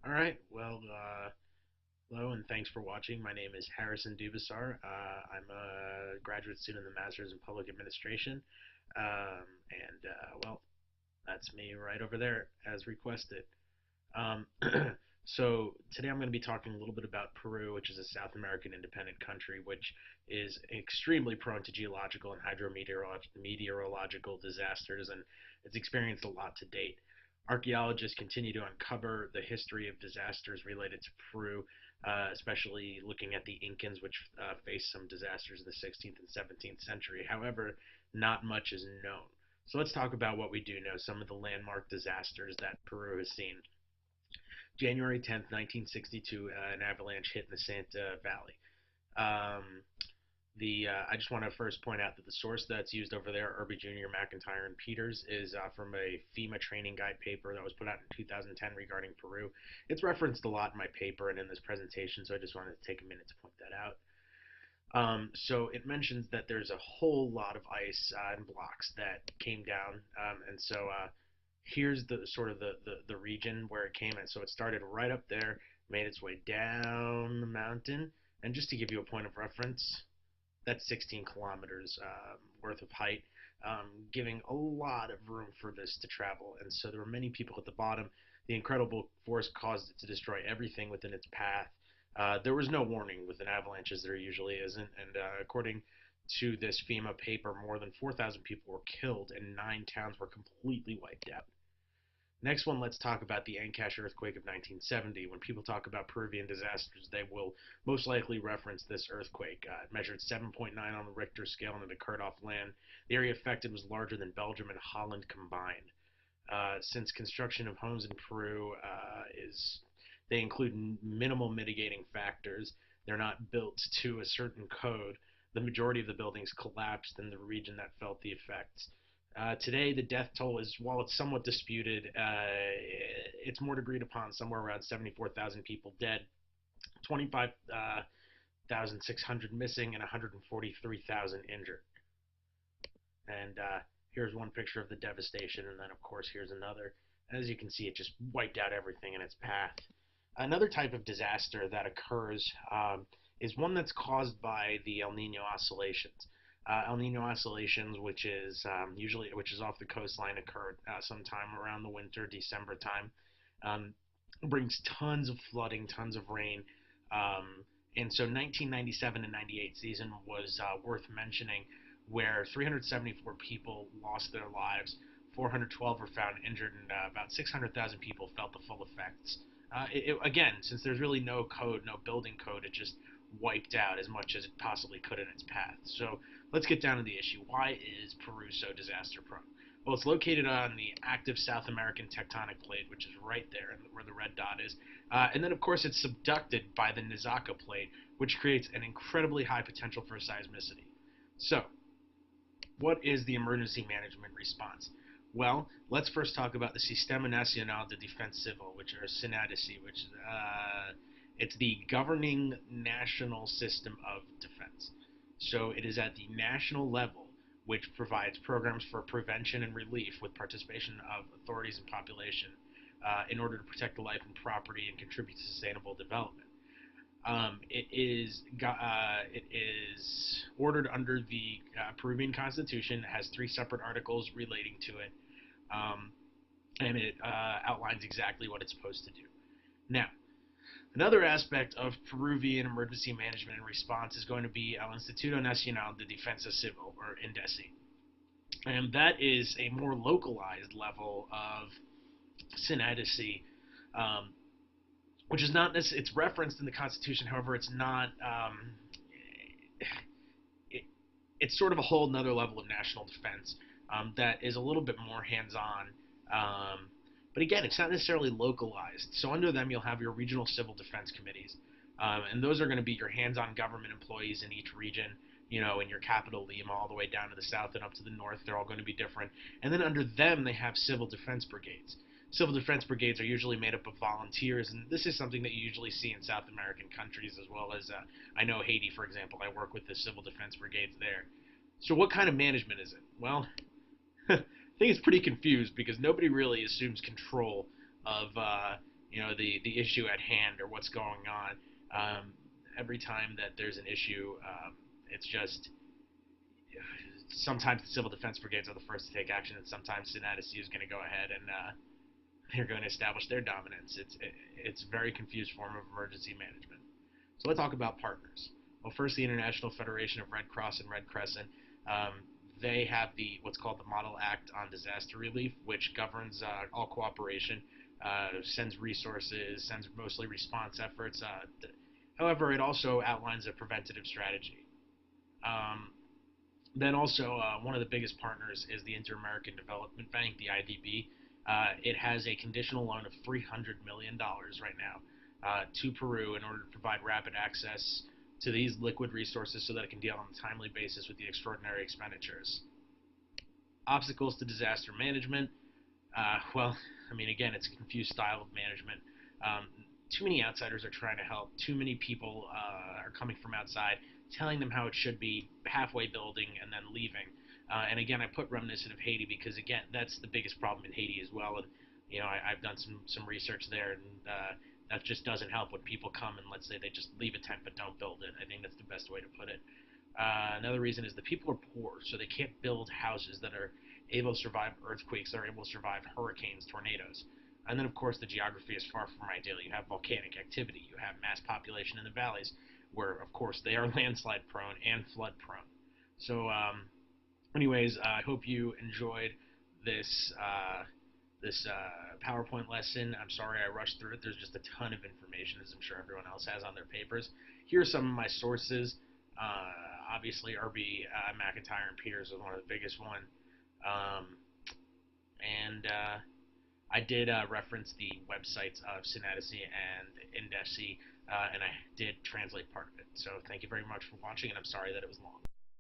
All right. Well, hello and thanks for watching. My name is Harrison Dubasar. I'm a graduate student in the Master's in Public Administration. And that's me right over there as requested. Um, so today I'm going to be talking a little bit about Peru, which is a South American independent country, which is extremely prone to geological and hydrometeorological disasters, and it's experienced a lot to date. Archaeologists continue to uncover the history of disasters related to Peru, especially looking at the Incans, which faced some disasters in the 16th and 17th century. However, not much is known. So let's talk about what we do know, some of the landmark disasters that Peru has seen. January 10th, 1962, an avalanche hit in the Santa Valley. Um, I just want to first point out that the source that's used over there, Irby Jr., McIntyre, and Peters, is from a FEMA training guide paper that was put out in 2010 regarding Peru. It's referenced a lot in my paper and in this presentation, so I just wanted to take a minute to point that out. So it mentions that there's a whole lot of ice and blocks that came down, and so here's the sort of the region where it came in. So it started right up there, made its way down the mountain, and just to give you a point of reference, that's 16 kilometers worth of height, giving a lot of room for this to travel. And so there were many people at the bottom. The incredible force caused it to destroy everything within its path. There was no warning with an avalanche, as there usually isn't. And according to this FEMA paper, more than 4,000 people were killed and 9 towns were completely wiped out. Next one, let's talk about the Ancash earthquake of 1970. When people talk about Peruvian disasters, they will most likely reference this earthquake. It measured 7.9 on the Richter scale and it occurred off land. The area affected was larger than Belgium and Holland combined. Since construction of homes in Peru is they include minimal mitigating factors, they're not built to a certain code. The majority of the buildings collapsed in the region that felt the effects. Today, the death toll is, while it's somewhat disputed, it's more agreed upon, somewhere around 74,000 people dead, 25,600 missing, and 143,000 injured. And here's one picture of the devastation, and then, of course, here's another. As you can see, it just wiped out everything in its path. Another type of disaster that occurs is one that's caused by the El Nino oscillations. El Nino oscillations, which is off the coastline, occurred sometime around the winter, December time. Um, Brings tons of flooding, tons of rain. And so 1997 and 98 season was worth mentioning, where 374 people lost their lives, 412 were found injured, and about 600,000 people felt the full effects. Again, since there's really no code, no building code, it just wiped out as much as it possibly could in its path. So let's get down to the issue. Why is Peru so disaster prone? Well, it's located on the active South American tectonic plate, which is right there where the red dot is. And then, of course, it's subducted by the Nazca plate, which creates an incredibly high potential for seismicity. So, what is the emergency management response? Well, let's first talk about the Sistema Nacional de Defensa Civil, which are SINADICI, which it's the governing national system of defense. So it is at the national level which provides programs for prevention and relief with participation of authorities and population in order to protect the life and property and contribute to sustainable development. It is ordered under the Peruvian Constitution. It has three separate articles relating to it, um, and it outlines exactly what it's supposed to do. Now, another aspect of Peruvian emergency management and response is going to be El Instituto Nacional de Defensa Civil, or INDECI, and that is a more localized level of synodicy, um, which is not necessarily, it's referenced in the Constitution. However, it's not. It, it's sort of a whole another level of national defense that is a little bit more hands-on. But again, it's not necessarily localized. So under them, you'll have your regional civil defense committees, and those are going to be your hands-on government employees in each region. You know, in your capital, Lima, all the way down to the south and up to the north, they're all going to be different. And then under them, they have civil defense brigades. Civil defense brigades are usually made up of volunteers, and this is something that you usually see in South American countries as well as I know Haiti, for example. I work with the civil defense brigades there. So what kind of management is it? Well, I think it's pretty confused because nobody really assumes control of the issue at hand or what's going on. Every time that there's an issue, it's just sometimes the civil defense brigades are the first to take action, and sometimes Senatus is going to go ahead and they're going to establish their dominance. It's a very confused form of emergency management. So let's talk about partners. Well, first, the International Federation of Red Cross and Red Crescent. They have the what's called the Model Act on Disaster Relief, which governs all cooperation, sends resources, sends mostly response efforts. However, it also outlines a preventative strategy. Um, then also, one of the biggest partners is the Inter-American Development Bank, the IDB. It has a conditional loan of $300 million right now to Peru in order to provide rapid access to these liquid resources so that it can deal on a timely basis with the extraordinary expenditures. Obstacles to disaster management. Well, I mean, again, it's a confused style of management. Um, Too many outsiders are trying to help. Too many people are coming from outside, telling them how it should be, halfway building and then leaving. And again, I put reminiscent of Haiti because again, that's the biggest problem in Haiti as well. And I've done some research there, and that just doesn't help when people come and let's say they just leave a tent but don't build it. I think that's the best way to put it. Another reason is the people are poor, so they can't build houses that are able to survive earthquakes, that are able to survive hurricanes, tornadoes. And then, of course, the geography is far from ideal. You have volcanic activity, you have mass population in the valleys, where, of course, they are landslide prone and flood prone. So, anyways, I hope you enjoyed this PowerPoint lesson. I'm sorry I rushed through it. There's just a ton of information, as I'm sure everyone else has on their papers. Here are some of my sources. Obviously, RB McIntyre and Peters was one of the biggest one, um, and I did reference the websites of Synapsy and Indesi, and I did translate part of it. So thank you very much for watching, and I'm sorry that it was long.